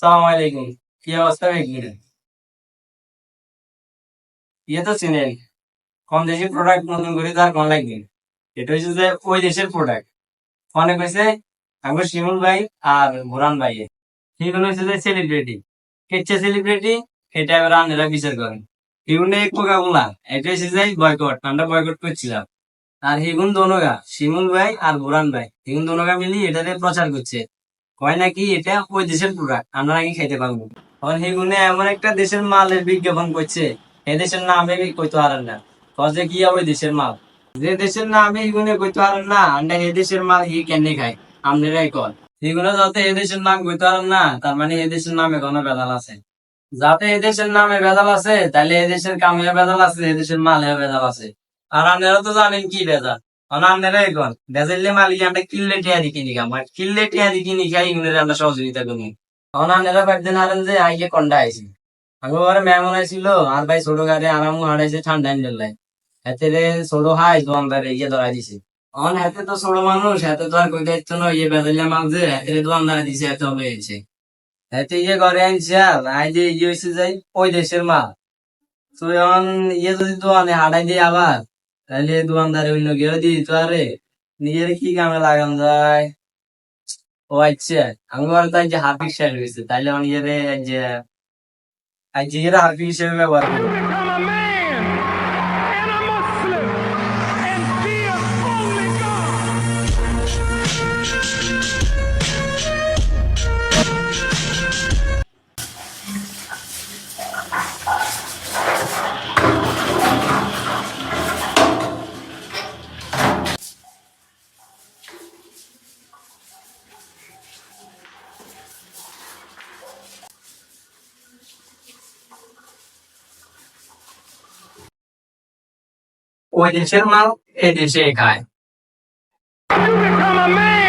সালাম আলাইকুম। কি অবস্থা ভাই? ইয়ে তো চিনেন, কোন দেশের প্রোডাক্ট নতুন করে তার কোন লাগবে? এটা হচ্ছে যে ওই দেশের প্রোডাক্ট। অনেক হয়েছে আমার শিমুল ভাই আর বুরান ভাই, সেগুলো হচ্ছে যে সেলিব্রিটি। কেচ্ছে সেলিব্রিটি, এটা এবার আপনারা বিচার করেন। এগুলো এক কোকাকোলা, এটা হচ্ছে যে বয়কট, আমরা বয়কট করছিলাম। আর হেগুন দোনোগা শিমুল ভাই আর বুরান ভাই, হেগুন দোনোগা মিলি এটাতে প্রচার করছে। কয় নাকি এটা ওই দেশের প্রোডাক্ট, আমরা নাকি খাইতে পারবো। তখন হেগুনে এমন একটা দেশের মালের বিজ্ঞাপন করছে, এ দেশের নামে কইতে পারেন না। কজে কি ওই দেশের মাল, যে দেশের নামে এগুনে কইতে পারেন না, আমরা এ দেশের মাল ই কেনে খাই, আপনারাই কর। এগুলো যাতে এ দেশের নাম কইতে পারেন না, তার মানে এ দেশের নামে কোনো ভেজাল আছে। যাতে এ দেশের নামে ভেজাল আছে, তাহলে এ দেশের কামে ভেজাল আছে, এ দেশের মালে ভেজাল আছে। আর আপনারা তো জানেন কি ভেজাল। আপনারা এখন ভেজাইলে মালিক আমরা কিনলে টিয়া দি কিনি খাম, আর কিনলে টিয়া দি কিনি খাই, এগুলো আমরা সহযোগিতা করি। তখন আপনারা পারতেন হারেন যে আইলে কন্ডা আইছি। আমি ওখানে মেহমান আইছিল, আর ভাই ছোট গাড়ি আরাম হারাইছে ঠান্ডা লাই। এতে রে ছোট হাই দোকানদারে ইয়ে ধরাই দিছে। অন হাতে তো ছোট মানুষ, হাতে তো আর কই দায়িত্ব নয়, ইয়ে বেজাইলে মাল যে হাতে দোকানদারে দিছে, এত হয়েছে। এতে ইয়ে করে আনছে, আর আই যে ইয়ে হয়েছে যাই ওই দেশের মাল। তো এখন ইয়ে যদি দোকানে হাঁটাই দিয়ে আবার, তাহলে দোকানদারে অন্য কেউ দিয়ে দিত, আরে নিজের কি কামে লাগান যায়। ও আচ্ছা, আমি বলতো যে হাফিজ শেষ হয়েছে, তাইলে আমি ইয়ে যে আজ ইয়ে হাফিজ হিসেবে ব্যবহার করবো। become a man and a Muslim and fear only God. ওই দেশের মাল এই দেশে খায়। You become a man